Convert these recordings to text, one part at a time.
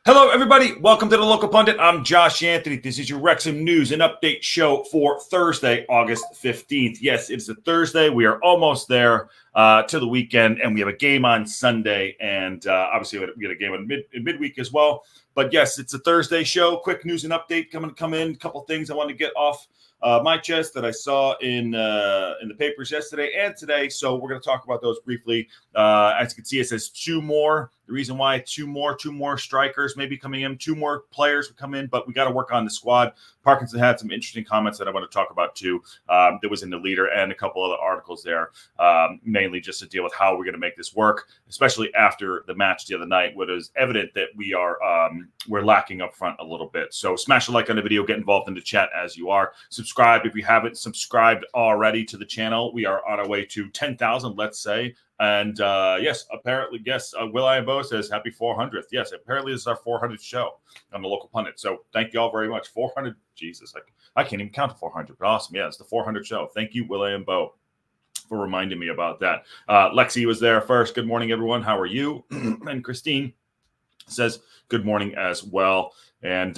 Hello, everybody. Welcome to the Local Pundit. I'm Josh Anthony. This is your Wrexham News and Update show for Thursday, August 15th. Yes, it's a Thursday. We are almost there to the weekend, and we have a game on Sunday. And obviously, we had a game in midweek as well. But yes, it's a Thursday show. Quick news and update come in. A couple things I want to get off my chest that I saw in the papers yesterday and today. So we're going to talk about those briefly. As you can see, it says two more. The reason why two more strikers maybe coming in, two more players would come in, but we got to work on the squad. Parkinson had some interesting comments that I want to talk about too. That was in the leader and a couple other articles there, mainly just to deal with how we're going to make this work, especially after the match the other night, where it is evident that we're lacking up front a little bit. So smash a like on the video, get involved in the chat as you are. Subscribe if you haven't subscribed already to the channel. We are on our way to 10,000, let's say. And apparently, Will.i.am Bo says happy 400th. Yes, apparently this is our 400th show on the Local Pundit. So thank you all very much. 400, Jesus, I can't even count to 400, but awesome. Yeah, it's the 400th show. Thank you, Will.i.am Bo, for reminding me about that. Lexi was there first. Good morning, everyone. How are you? And Christine says good morning as well. And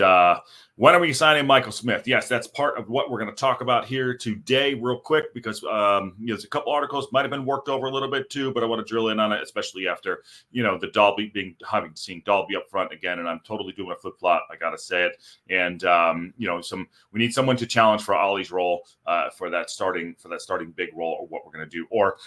when are we signing Michael Smith? Yes, that's part of what we're going to talk about here today real quick because there's a couple articles might have been worked over a little bit too, but I want to drill in on it, especially after, the Dalby having seen Dalby up front again. And I'm totally doing a flip flop. I got to say it. And, we need someone to challenge for Ollie's role for that starting big role or what we're going to do or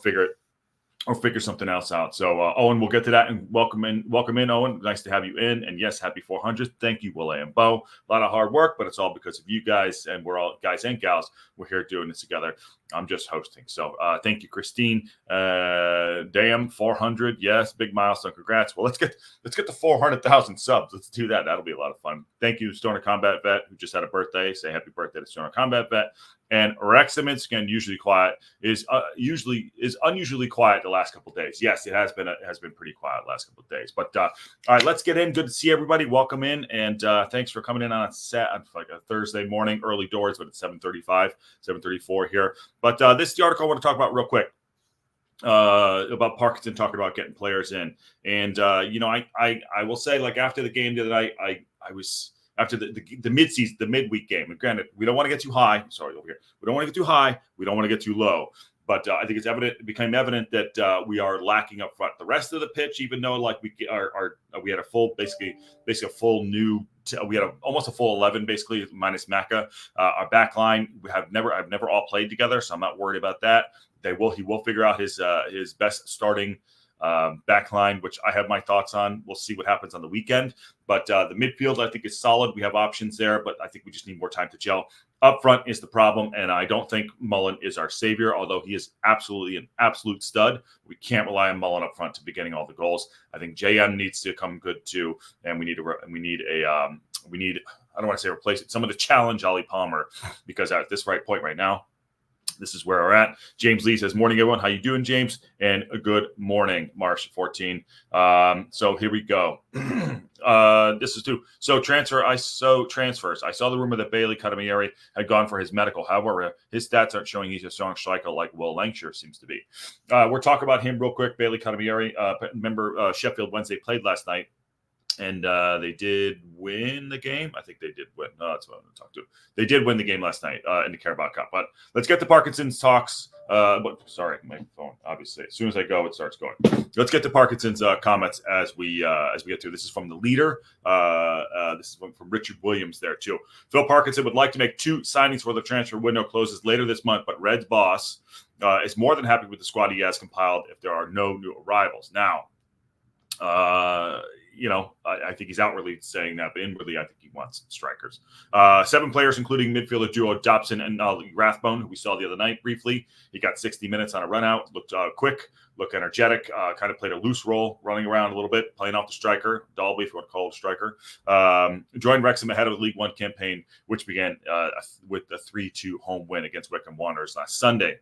figure something else out. So Owen, we'll get to that and welcome in Owen. Nice to have you in. And yes, happy 400th. Thank you, Will.i.am Bo. A lot of hard work, but it's all because of you guys, and we're all guys and gals. We're here doing this together. I'm just hosting. So thank you, Christine. Damn, 400. Yes, big milestone. Congrats. Well, let's get to 400,000 subs. Let's do that. That'll be a lot of fun. Thank you, Stoner Combat Vet, who just had a birthday. Say happy birthday to Stoner Combat Vet. And Wrexham again, usually quiet, is unusually quiet the last couple of days. Yes, it has been pretty quiet the last couple of days. But all right, let's get in. Good to see everybody. Welcome in, and thanks for coming in on a Thursday morning, early doors, but it's 7:35, 7:34 here. But this is the article I want to talk about real quick. About Parkinson talking about getting players in, and I will say, like, after the game the other night, I was. After the mid-season, the midweek game, and granted, we don't want to get too high. Sorry, over here. We don't want to get too high. We don't want to get too low. But I think it became evident that we are lacking up front. The rest of the pitch, even though we had a full, basically a full new. We had almost a full 11, basically minus Maka. Our back line, I've never all played together, so I'm not worried about that. He will figure out his best starting back line, which I have my thoughts on. We'll see what happens on the weekend. But the midfield, I think, is solid. We have options there, but I think we just need more time to gel. Up front is the problem, and I don't think Mullen is our savior, although he is absolutely an absolute stud. We can't rely on Mullen up front to be getting all the goals. I think JM needs to come good too, and we need I don't want to say replace it, someone to challenge Ollie Palmer, because at this point right now, this is where we're at. James Lee says, morning, everyone. How you doing, James? And a good morning, March 14. So here we go. This is too. So transfers. I saw the rumor that Bailey Kadamieri had gone for his medical. However, his stats aren't showing he's a strong striker like Will Lancashire seems to be. We're talking about him real quick. Bailey Kadamieri. Remember, Sheffield Wednesday played last night. And they did win the game. I think they did win. No, that's what I'm going to talk to. They did win the game last night in the Carabao Cup. But let's get to Parkinson's talks. Sorry, my phone. Obviously, as soon as I go, it starts going. Let's get to Parkinson's comments as we get through. This is from the leader. This is from Richard Williams there too. Phil Parkinson would like to make 2 signings before the transfer window closes later this month, but Red's boss is more than happy with the squad he has compiled if there are no new arrivals. Now, I think he's outwardly saying that, but inwardly, I think he wants strikers. 7 players, including midfielder duo Dobson and Rathbone, who we saw the other night briefly. He got 60 minutes on a run out, looked quick, looked energetic, kind of played a loose role, running around a little bit, playing off the striker, Dalby, if you want to call it a striker. Joined Wrexham ahead of the League One campaign, which began with the 3-2 home win against Wycombe Wanderers last Sunday.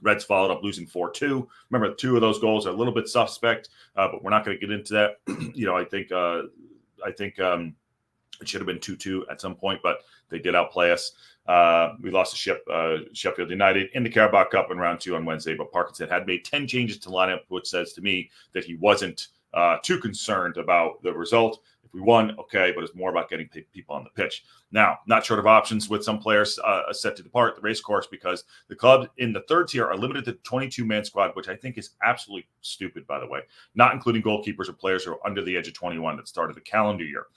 Reds followed up losing 4-2. Remember, 2 of those goals are a little bit suspect, but we're not going to get into that. I think it should have been 2-2 at some point, but they did outplay us. We lost to Sheffield United in the Carabao Cup in round 2 on Wednesday, but Parkinson had made 10 changes to lineup, which says to me that he wasn't too concerned about the result. If If we won, okay, but it's more about getting people on the pitch. Now, not short of options with some players set to depart the race course because the club in the third tier are limited to 22-man squad, which I think is absolutely stupid, by the way, not including goalkeepers or players who are under the age of 21 at the start of the calendar year.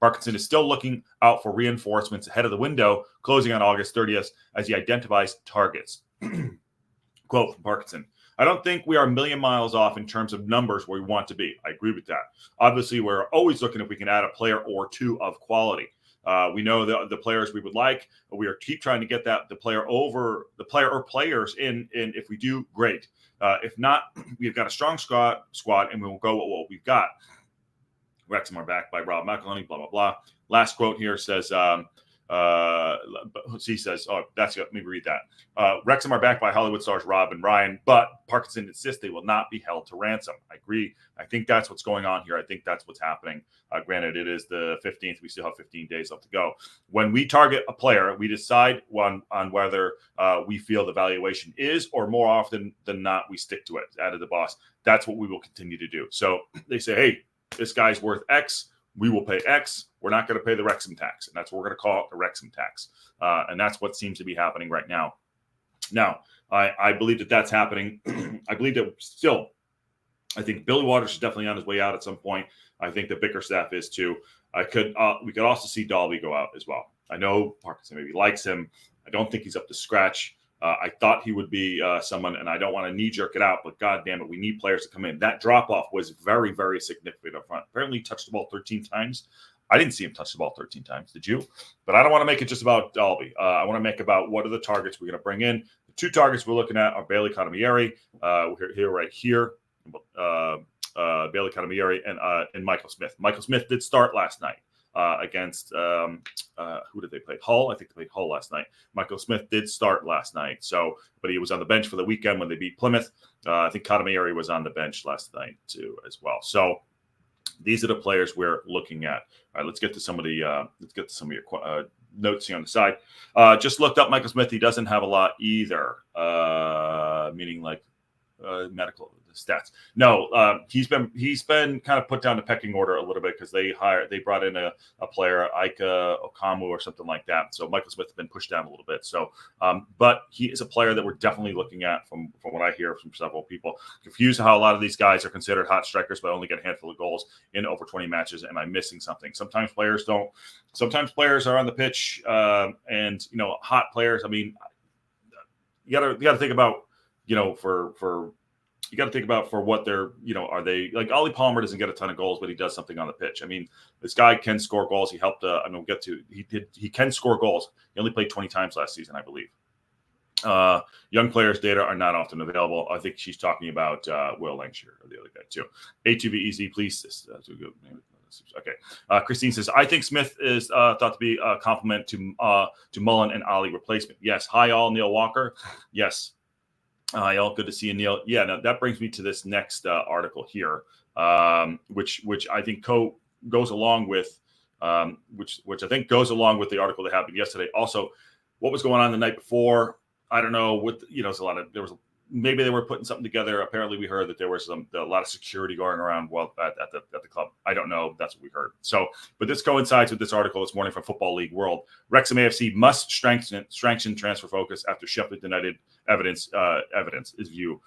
Parkinson is still looking out for reinforcements ahead of the window, closing on August 30th as he identifies targets. Quote from Parkinson: I don't think we are a million miles off in terms of numbers where we want to be. I agree with that. Obviously, we're always looking if we can add a player or two of quality. We know the players we would like. We keep trying to get the player or players in. And if we do, great. If not, we've got a strong squad, and we will go with what we've got. Wrexham are backed by Rob McElhenney, blah, blah, blah. Last quote here says, he says, oh, that's it. Let me read that. Wrexham are backed by Hollywood stars Rob and Ryan, but Parkinson insists they will not be held to ransom. I agree. I think that's what's going on here. I think that's what's happening. Granted, it is the 15th. We still have 15 days left to go. When we target a player, we decide on whether we feel the valuation is, or more often than not, we stick to it. Added the boss. That's what we will continue to do. So they say, hey, this guy's worth X. We will pay X. We're not going to pay the Wrexham tax. And that's what we're going to call it, the Wrexham tax. And that's what seems to be happening right now. Now, I believe that that's happening. I believe that still, I think Billy Waters is definitely on his way out at some point. I think the Bickerstaff is too. We could also see Dalby go out as well. I know Parkinson maybe likes him. I don't think he's up to scratch. I thought he would be someone, and I don't want to knee-jerk it out, but God damn it, we need players to come in. That drop-off was very, very significant up front. Apparently, he touched the ball 13 times. I didn't see him touch the ball 13 times. Did you? But I don't want to make it just about Dalby. I want to make about what are the targets we're going to bring in. The two targets we're looking at are Bailey Economieri, right here. Bailey Economieri and Michael Smith. Michael Smith did start last night against who did they play? Hull. I think they played Hull last night. Michael Smith did start last night. But he was on the bench for the weekend when they beat Plymouth. I think Economieri was on the bench last night too as well. So these are the players we're looking at. All right, let's get to some of your notes here on the side. Just looked up Michael Smith. He doesn't have a lot either, meaning like medical stats. No, he's been kind of put down the pecking order a little bit because they brought in a player, Ika Okamu or something like that. So Michael Smith has been pushed down a little bit. So, but he is a player that we're definitely looking at from what I hear from several people. Confused how a lot of these guys are considered hot strikers, but only get a handful of goals in over 20 matches. Am I missing something? Sometimes players don't. Sometimes players are on the pitch, and hot players. I mean, you gotta think about. You got to think about for what they're, are they like Ollie Palmer doesn't get a ton of goals, but he does something on the pitch. I mean, this guy can score goals. He helped. He can score goals. He only played 20 times last season, I believe. Young players' data are not often available. I think she's talking about Will Lancashire or the other guy too. A2VEZ, please. That's a good name. Okay. Christine says, I think Smith is thought to be a compliment to Mullen and Ollie replacement. Yes. Hi, all. Neil Walker. Yes. Hi, all. Good to see you, Neil. Yeah, now that brings me to this next article here, which I think goes along with which I think goes along with the article that happened yesterday. Also, what was going on the night before? I don't know. Maybe they were putting something together. Apparently, we heard that there was a lot of security going around at the club. I don't know. That's what we heard. So, but this coincides with this article this morning from Football League World. Wrexham AFC must strengthen transfer focus after Sheffield United evidence view,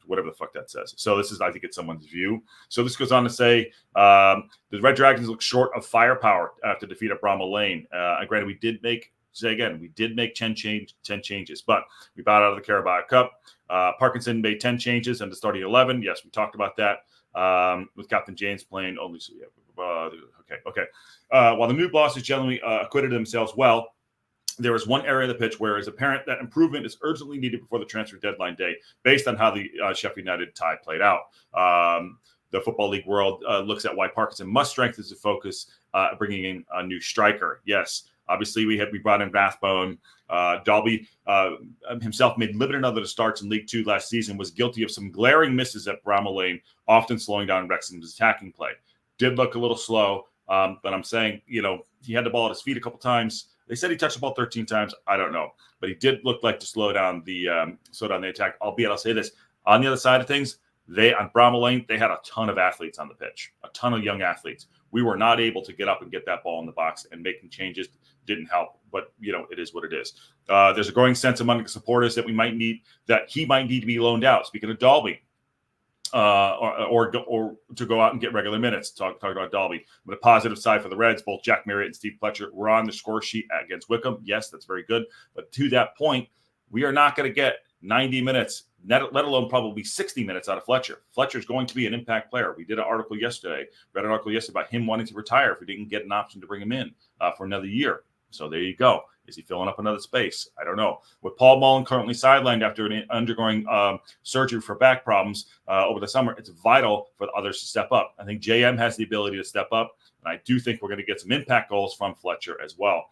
whatever the fuck that says. So this is, I think it's someone's view. So this goes on to say the Red Dragons look short of firepower after defeat at Bramall Lane. Granted, we did make 10 changes, but we bowed out of the Carabao Cup. Parkinson made 10 changes in the starting 11. Yes, we talked about that with Captain James playing only. Okay. While the new bosses generally acquitted themselves well, there is one area of the pitch where it is apparent that improvement is urgently needed before the transfer deadline day, based on how the Sheffield United tie played out. The Football League World looks at why Parkinson must strengthen his focus, bringing in a new striker. Yes. Obviously, we brought in Rathbone. Dalby himself made limited other starts in League Two last season, was guilty of some glaring misses at Bramall Lane, often slowing down Wrexham's attacking play. Did look a little slow, but I'm saying, he had the ball at his feet a couple times. They said he touched the ball 13 times. I don't know. But he did look like to slow down the attack, albeit I'll say this. On the other side of things, on Bramall Lane, they had a ton of athletes on the pitch, a ton of young athletes. We were not able to get up and get that ball in the box, and making changes didn't help. But, it is what it is. There's a growing sense among the supporters that he might need to be loaned out. Speaking of Dalby, or to go out and get regular minutes. Talk about Dalby. But a positive side for the Reds, both Jack Marriott and Steve Fletcher were on the score sheet against Wickham. Yes, that's very good. But to that point, we are not going to get 90 minutes, let alone probably 60 minutes out of Fletcher. Fletcher's going to be an impact player. We read an article yesterday about him wanting to retire if we didn't get an option to bring him in for another year. So there you go. Is he filling up another space? I don't know. With Paul Mullen currently sidelined after undergoing surgery for back problems over the summer, it's vital for the others to step up. I think JM has the ability to step up, and I do think we're going to get some impact goals from Fletcher as well.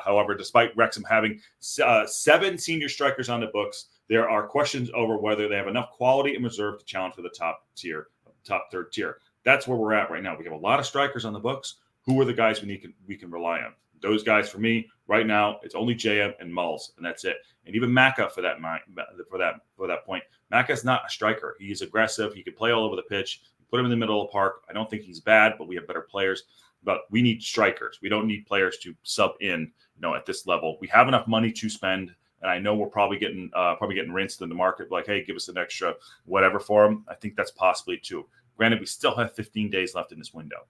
However, despite Wrexham having 7 senior strikers on the books, there are questions over whether they have enough quality and reserve to challenge for the top third tier. That's where we're at right now. We have a lot of strikers on the books. Who are the guys we can rely on? Those guys, for me, right now, it's only JM and Mulls, and that's it. And even Maka for that point. Maka's not a striker. He's aggressive. He can play all over the pitch. Put him in the middle of the park. I don't think he's bad, but we have better players. But we need strikers. We don't need players to sub in, at this level. We have enough money to spend, and I know we're probably getting rinsed in the market. Like, hey, give us an extra whatever for him. I think that's possibly too. Granted, we still have 15 days left in this window.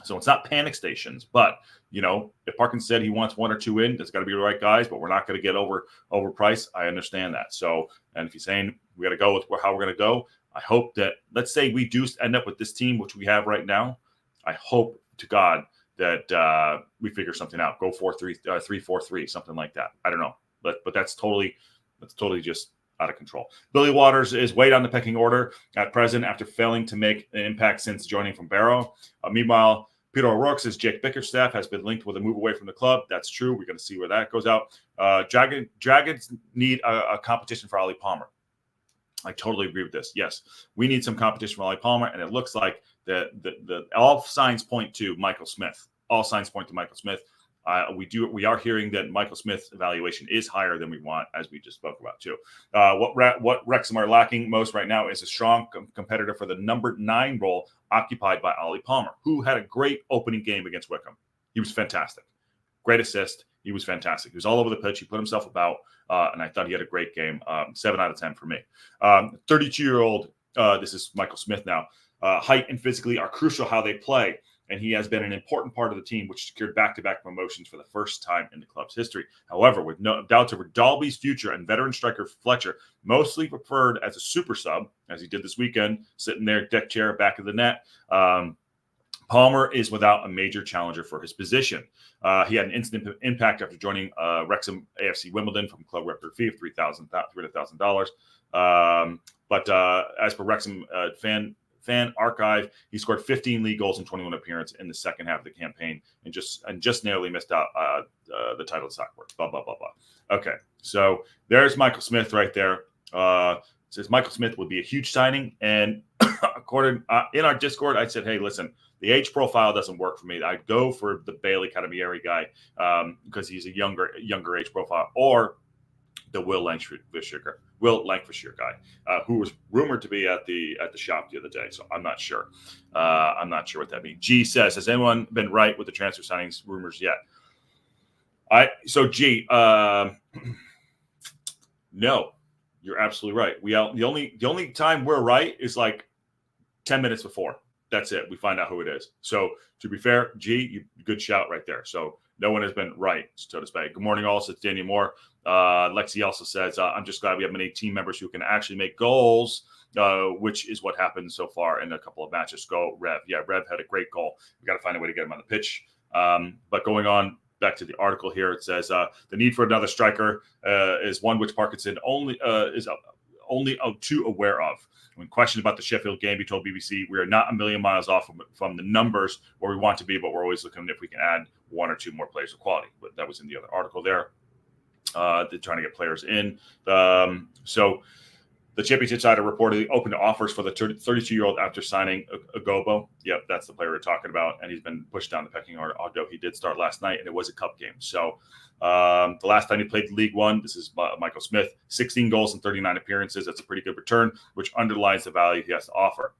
So it's not panic stations, but, if Parkinson said he wants 1 or 2 in, there's got to be the right guys, but we're not going to get overpriced. I understand that. So, and if he's saying we got to go with how we're going to go, I hope that, let's say we do end up with this team, which we have right now. I hope to God that we figure something out. Go 3-4-3, something like that. I don't know, but that's totally just out of control. Billy Waters is way down the pecking order at present after failing to make an impact since joining from Barrow. Meanwhile, Peter O'Rourke says Jake Bickerstaff has been linked with a move away from the club. That's true. We're going to see where that goes out. Dragons need a competition for Ollie Palmer. I totally agree with this. Yes, we need some competition for Ollie Palmer, and it looks like the all signs point to Michael Smith. All signs point to Michael Smith. We are hearing that Michael Smith's evaluation is higher than we want, as we just spoke about too. What Wrexham are lacking most right now is a strong competitor for the number 9 role occupied by Ollie Palmer, who had a great opening game against Wickham. He was fantastic. Great assist. He was fantastic. He was all over the pitch. He put himself about, and I thought he had a great game. 7 out of 10 for me. 32-year-old, this is Michael Smith now. Height and physically are crucial how they play, and he has been an important part of the team, which secured back-to-back promotions for the first time in the club's history. However, with no doubts over Dalby's future and veteran striker Fletcher, mostly preferred as a super sub, as he did this weekend, sitting there, deck chair, back of the net, Palmer is without a major challenger for his position. He had an instant impact after joining Wrexham AFC Wimbledon from club record fee of $300,000. But as per Wrexham fan archive, he scored 15 league goals in 21 appearances in the second half of the campaign, and just narrowly missed out the title of soccer. Blah blah blah blah. Okay, so there's Michael Smith right there. Says Michael Smith would be a huge signing, and according in our Discord, I said, hey, listen, the age profile doesn't work for me. I'd go for the Bailey Cademieri guy because he's a younger age profile, or the Will Lancashire guy, who was rumored to be at the shop the other day. So I'm not sure. I'm not sure what that means. G says, has anyone been right with the transfer signings rumors yet? No, you're absolutely right. The only time we're right is like 10 minutes before. That's it. We find out who it is. So to be fair, G, good shout right there. So no one has been right, so to speak. Good morning, all. It's Danny Moore. Lexi also says, I'm just glad we have many team members who can actually make goals, which is what happened so far in a couple of matches. Go, Rev. Yeah, Rev had a great goal. We got to find a way to get him on the pitch. But going on back to the article here, it says the need for another striker is one which Parkinson is only too aware of. When questioned about the Sheffield game, he told BBC, we are not a million miles off from the numbers where we want to be, but we're always looking if we can add 1 or 2 more players of quality. But that was in the other article there. They're trying to get players in. So the championship side are reportedly open to offers for the 32-year-old after signing Agobo. Yep, that's the player we're talking about. And he's been pushed down the pecking order, although he did start last night, and it was a cup game. So the last time he played League One, this is Michael Smith, 16 goals and 39 appearances. That's a pretty good return, which underlines the value he has to offer.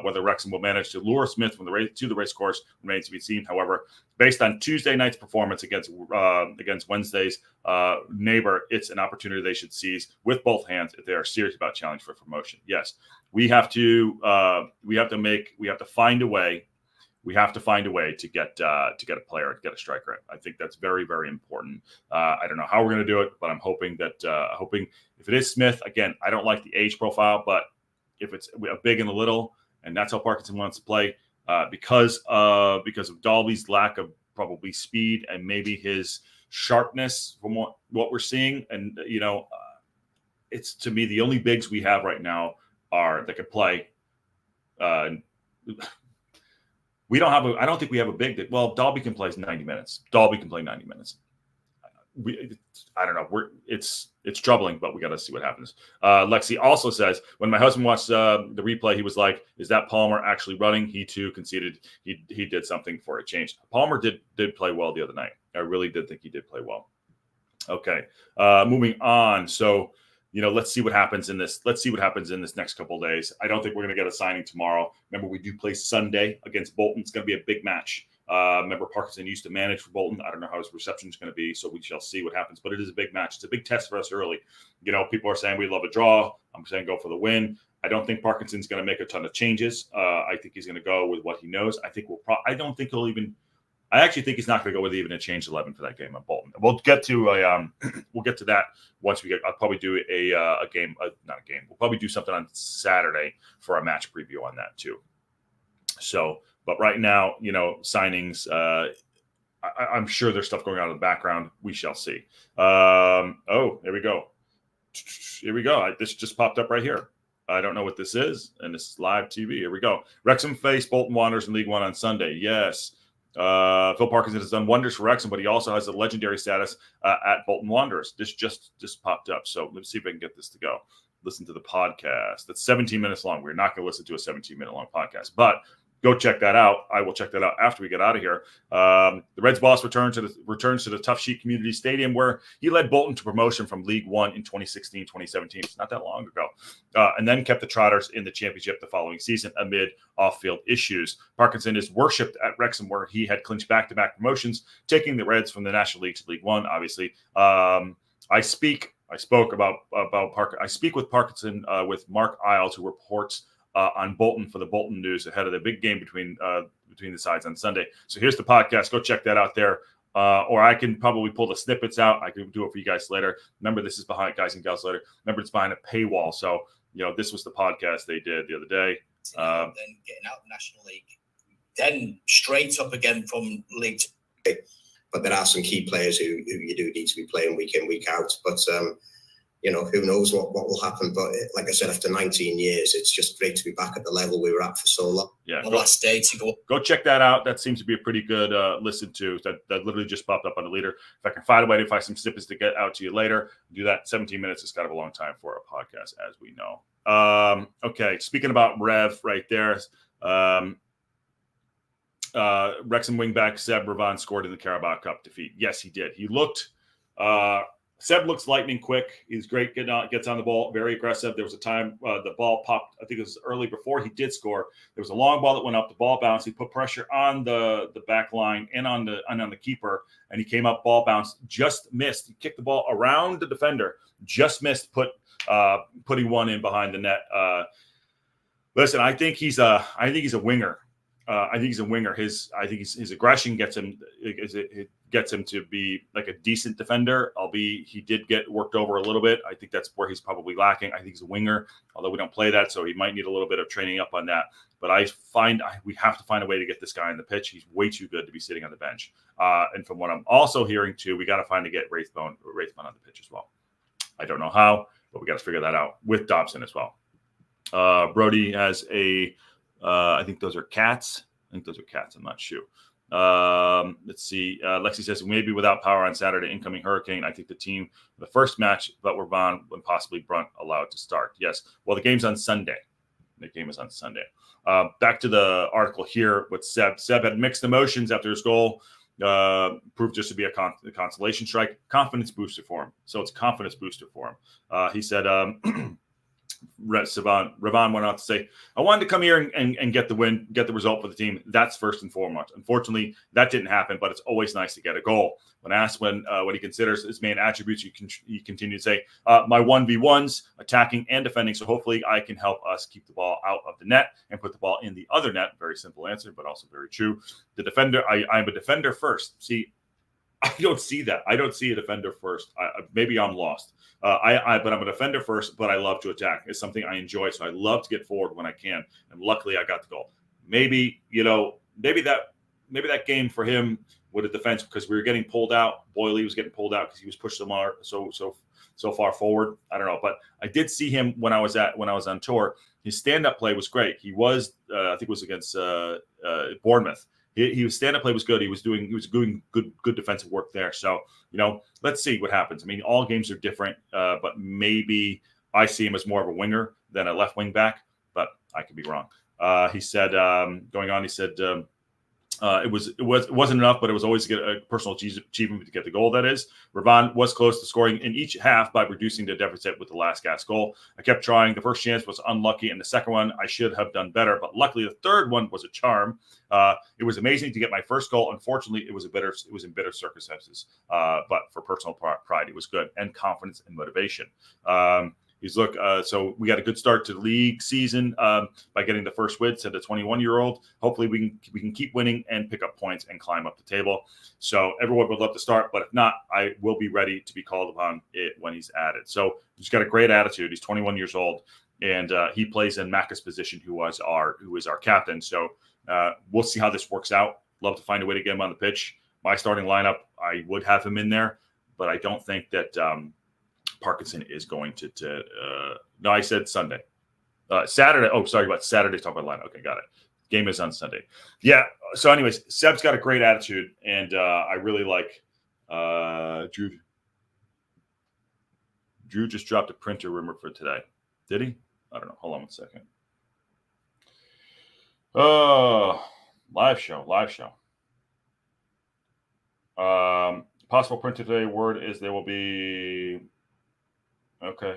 Whether Wrexham will manage to lure Smith from the race to the race course remains to be seen. However, based on Tuesday night's performance against Wednesday's neighbor, it's an opportunity they should seize with both hands if they are serious about challenge for promotion. Yes, we have to find a way. We have to find a way to get a player, to get a striker. I think that's very, very important. I don't know how we're going to do it, but I'm hoping that if it is Smith, again, I don't like the age profile, but if it's a big and a little, and that's how Parkinson wants to play, because of Dalby's lack of probably speed and maybe his sharpness from what we're seeing, and it's to me the only bigs we have right now that could play. We don't have I don't think we have a big that. Well, Dalby can play 90 minutes. Dalby can play 90 minutes. I don't know. It's troubling, but we got to see what happens. Lexi also says, when my husband watched the replay, he was like, "Is that Palmer actually running?" He too conceded he did something for a change. Palmer did play well the other night. I really did think he did play well. Okay, moving on. So, let's see what happens in this. Let's see what happens in this next couple of days. I don't think we're going to get a signing tomorrow. Remember, we do play Sunday against Bolton. It's going to be a big match. Remember, Parkinson used to manage for Bolton. I don't know how his reception is going to be, so we shall see what happens. But it is a big match. It's a big test for us early. People are saying we love a draw. I'm saying go for the win. I don't think Parkinson's going to make a ton of changes. I think he's going to go with what he knows. I don't think he'll even. I actually think he's not going to go with even a change 11 for that game at Bolton. We'll get to that once we get. I'll probably do a game, not a game. We'll probably do something on Saturday for a match preview on that too. So, but right now, signings. I'm sure there's stuff going on in the background. We shall see. Here we go. Here we go. This just popped up right here. I don't know what this is, and this is live TV. Here we go. Wrexham face Bolton Wanderers in League One on Sunday. Yes. Phil Parkinson has done wonders for Wrexham, but he also has a legendary status at Bolton Wanderers. This just popped up. So let's see if I can get this to go. Listen to the podcast. That's 17 minutes long. We're not going to listen to a 17-minute long podcast, but go check that out. I will check that out after we get out of here. The Reds boss returns to the Tough Sheet Community Stadium, where he led Bolton to promotion from League One in 2016, 2017. It's not that long ago. And then kept the Trotters in the championship the following season amid off-field issues. Parkinson is worshipped at Wrexham, where he had clinched back-to-back promotions, taking the Reds from the National League to League One, obviously. I speak with Parkinson with Mark Isles, who reports on Bolton for the Bolton News ahead of the big game between the sides on Sunday. So here's the podcast. Go check that out there. Or I can probably pull the snippets out. I can do it for you guys later. Remember, this is behind guys and gals later. Remember, it's behind a paywall. So, this was the podcast they did the other day. Then getting out of the National League, then straight up again from League Two. But there are some key players who you do need to be playing week in, week out. But who knows what will happen. But like I said, after 19 years, it's just great to be back at the level we were at for so long. Yeah, the last day to go. Go check that out. That seems to be a pretty good listen to. That literally just popped up on the leader. If I can find a way to find some snippets to get out to you later, do that. 17 minutes is kind of a long time for a podcast, as we know. Okay, speaking about Rev right there. Wrexham wingback Seb Revan scored in the Carabao Cup defeat. Yes, he did. He looked. Seb looks lightning quick. He's great. Gets on the ball, very aggressive. There was a time the ball popped. I think it was early before he did score. There was a long ball that went up. The ball bounced. He put pressure on the back line and on the keeper, and he came up. Ball bounced, just missed. He kicked the ball around the defender, just missed. Putting one in behind the net. Listen, I think he's a winger. I think he's a winger. His aggression gets him. It gets him to be like a decent defender. Albeit he did get worked over a little bit. I think that's where he's probably lacking. I think he's a winger, although we don't play that, so he might need a little bit of training up on that. But we have to find a way to get this guy on the pitch. He's way too good to be sitting on the bench. And from what I'm also hearing too, we got to find to get Wraithbone on the pitch as well. I don't know how, but we got to figure that out with Dobson as well. Brody has I think those are cats. I'm not sure. Let's see. Lexi says, maybe without power on Saturday, incoming hurricane. I think the team, the first match, but were Von and possibly Brunt allowed to start. Yes. Well, the game's on Sunday. The game is on Sunday. Back to the article here with Seb. Seb had mixed emotions after his goal. Proved just to be a consolation strike. Confidence booster for him. So it's a confidence booster for him. He said, Revan went on to say, I wanted to come here and get the win, get the result for the team. That's first and foremost. Unfortunately, that didn't happen, but it's always nice to get a goal. When asked what he considers his main attributes, he continued to say, my 1v1s, attacking and defending. So hopefully I can help us keep the ball out of the net and put the ball in the other net. Very simple answer, but also very true. The defender, I'm a defender first. See, I don't see that. I don't see a defender first. Maybe I'm lost. But I'm a defender first, but I love to attack. It's something I enjoy. So I love to get forward when I can. And luckily I got the goal. Maybe that game for him with a defense, because we were getting pulled out. Boyle was getting pulled out because he was pushed so far forward. I don't know. But I did see him when I was on tour. His stand-up play was great. He was, I think it was against Bournemouth. His stand-up play was good. He was doing good defensive work there. So, let's see what happens. I mean, all games are different, but maybe I see him as more of a winger than a left wing back, but I could be wrong. He said, going on, he said, it wasn't enough, but it was always a personal achievement to get the goal. That is, Revan was close to scoring in each half by reducing the deficit with the last gasp goal. I kept trying. The first chance was unlucky, and the second one I should have done better. But luckily, the third one was a charm. It was amazing to get my first goal. Unfortunately, it was in bitter circumstances. But for personal pride, it was good, and confidence and motivation. So we got a good start to the league season by getting the first win to the 21-year-old. Hopefully we can keep winning and pick up points and climb up the table. So everyone would love to start, but if not, I will be ready to be called upon when he's added. So he's got a great attitude. He's 21 years old, and he plays in Macca's position, who is our captain. So we'll see how this works out. Love to find a way to get him on the pitch. My starting lineup, I would have him in there, but I don't think that Parkinson is going to no, I said Sunday. Saturday. Oh, sorry about Saturday. Talk about line. Okay, got it. Game is on Sunday. Yeah. So anyways, Seb's got a great attitude, and I really like Drew. Drew just dropped a printer rumor for today. Did he? I don't know. Hold on 1 second. Live show. Possible printer today. Word is there will be. Okay.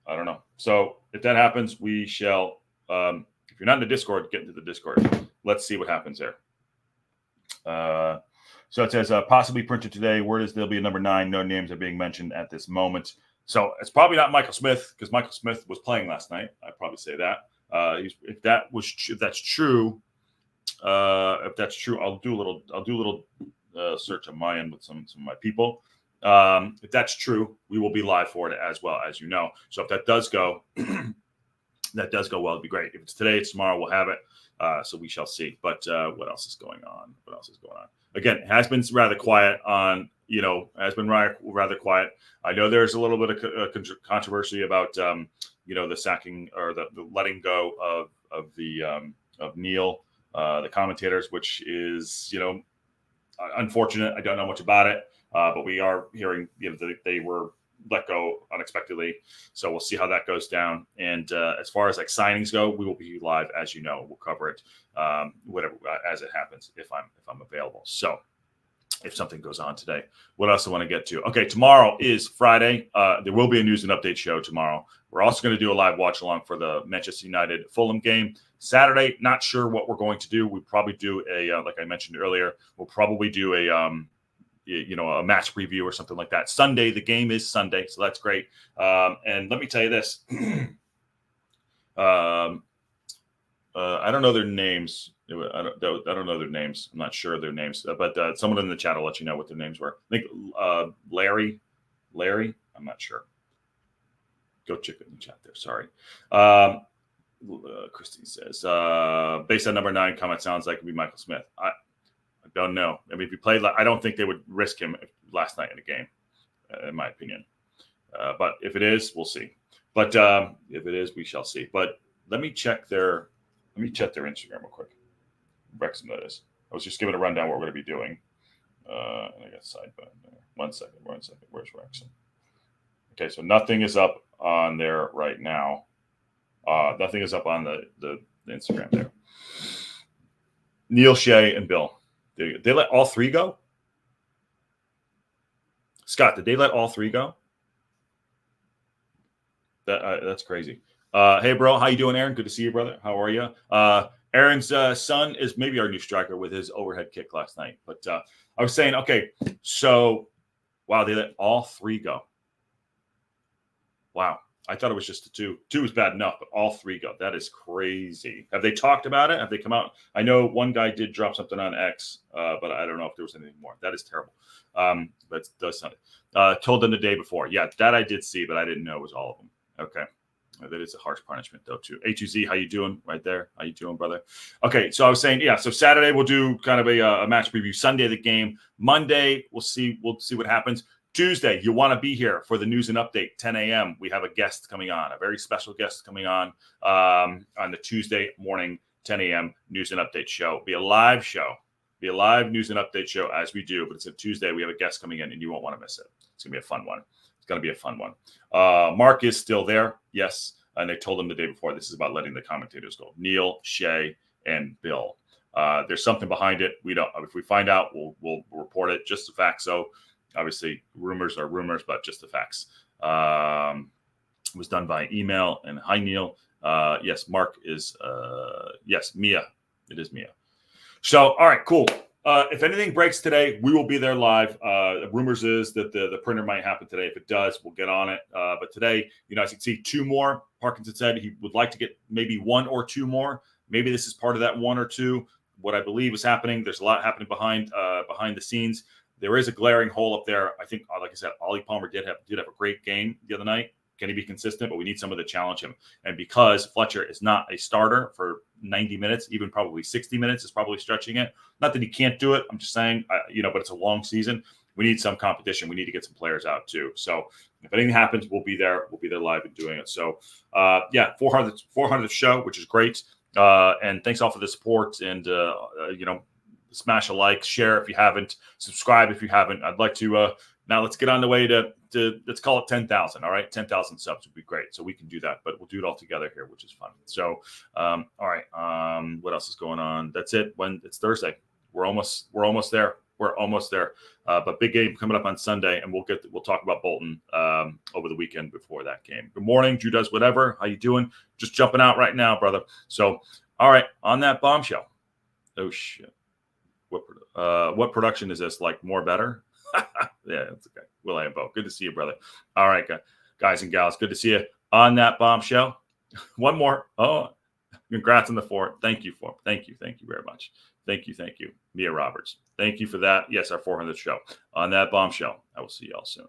I don't know. So if that happens, we shall. If you're not in the Discord, get into the Discord. Let's see what happens there. So it says possibly printed today. Word is there'll be a number 9. No names are being mentioned at this moment. So it's probably not Michael Smith, because Michael Smith was playing last night. I'd probably say that. If that's true, I'll do a little search on my end with some of my people. If that's true, we will be live for it as well, as you know. So if that does go, well, it'd be great. If it's today, it's tomorrow, we'll have it. So we shall see. But what else is going on? Again, it has been rather quiet on, rather quiet. I know there's a little bit of controversy about, the sacking or the letting go of Neil, the commentators, which is, unfortunate. I don't know much about it. But we are hearing, that they were let go unexpectedly. So we'll see how that goes down. And as far as signings go, we will be live, as you know. We'll cover it, whatever as it happens, if I'm available. So if something goes on today, what else I want to get to? Okay, tomorrow is Friday. There will be a news and update show tomorrow. We're also going to do a live watch along for the Manchester United Fulham game. Saturday, not sure what we're going to do. We probably do like I mentioned earlier, we'll probably do a match preview or something like that. Sunday, the game is Sunday, so that's great. And let me tell you this. I don't know their names. I don't know their names. I'm not sure of their names, but someone in the chat will let you know what their names were. I think Larry. I'm not sure. Go check it in the chat there. Sorry. Christine says, based on number 9 comment, sounds like it would be Michael Smith. I don't know. I mean, if he played, I don't think they would risk him last night in the game, in my opinion. But if it is, we'll see. But if it is, we shall see. But let me check their Instagram real quick. Wrexham, that is. I was just giving a rundown what we're going to be doing. And I got a side button there. One second. Where's Wrexham? Okay, so nothing is up on there right now. Nothing is up on the Instagram there. Neil, Shea, and Bill. They let all 3 go? Scott, did they let all 3 go? That's crazy. Hey, bro, how you doing, Aaron? Good to see you, brother. How are you? Aaron's son is maybe our new striker with his overhead kick last night. But I was saying, okay, so wow, they let all three go. Wow. I thought it was just the two. Two was bad enough, but all three go. That is crazy. Have they talked about it? Have they come out? I know one guy did drop something on X, but I don't know if there was anything more. That is terrible. But it does something. Told them the day before. Yeah, that I did see, but I didn't know it was all of them. Okay. That is a harsh punishment, though, too. A2Z, how you doing right there? How you doing, brother? Okay, so I was saying, yeah, so Saturday we'll do kind of a match preview. Sunday, the game. Monday, we'll see what happens. Tuesday, you want to be here for the news and update, 10 a.m. We have a guest coming on, a very special guest coming on the Tuesday morning, 10 a.m. news and update show. It'll be a live show. Be a live news and update show as we do, but it's a Tuesday. We have a guest coming in, and you won't want to miss it. It's going to be a fun one. It's going to be a fun one. Mark is still there. Yes. And they told him the day before, this is about letting the commentators go. Neil, Shay, and Bill. There's something behind it. We don't. If we find out, we'll report it. Just the facts. So obviously rumors are rumors, but just the facts. It was done by email. And hi, Neil. Yes, Mark is, yes, Mia. It is Mia. So, all right, cool. If anything breaks today, we will be there live. The rumors is that the printer might happen today. If it does, we'll get on it. But today, as you can see, 2 more. Parkinson said he would like to get maybe 1 or 2 more. Maybe this is part of that 1 or 2. What I believe is happening. There's a lot happening behind the scenes. There is a glaring hole up there. I think, like I said, Ollie Palmer did have a great game the other night. Can he be consistent? But we need someone to challenge him. And because Fletcher is not a starter for 90 minutes, even probably 60 minutes is probably stretching it. Not that he can't do it. I'm just saying, but it's a long season. We need some competition. We need to get some players out too. So if anything happens, we'll be there. We'll be there live and doing it. So 400th show, which is great. And thanks all for the support and, smash a like, share if you haven't, subscribe if you haven't. I'd like to, now let's get on the way to let's call it 10,000. All right. 10,000 subs would be great. So we can do that, but we'll do it all together here, which is fun. So, all right. What else is going on? That's it. When it's Thursday, we're almost there. We're almost there. But big game coming up on Sunday, and we'll talk about Bolton over the weekend before that game. Good morning, Drew does whatever. How you doing? Just jumping out right now, brother. So, all right, on that bombshell. Oh shit. What production is this? Like more better? Yeah, that's okay. Will I Bo. Good to see you, brother. All right, guys and gals. Good to see you on that bombshell. One more. Oh, congrats on the 4. Thank you very much. Thank you. Mia Roberts. Thank you for that. Yes, our 400th show on that bombshell. I will see y'all soon.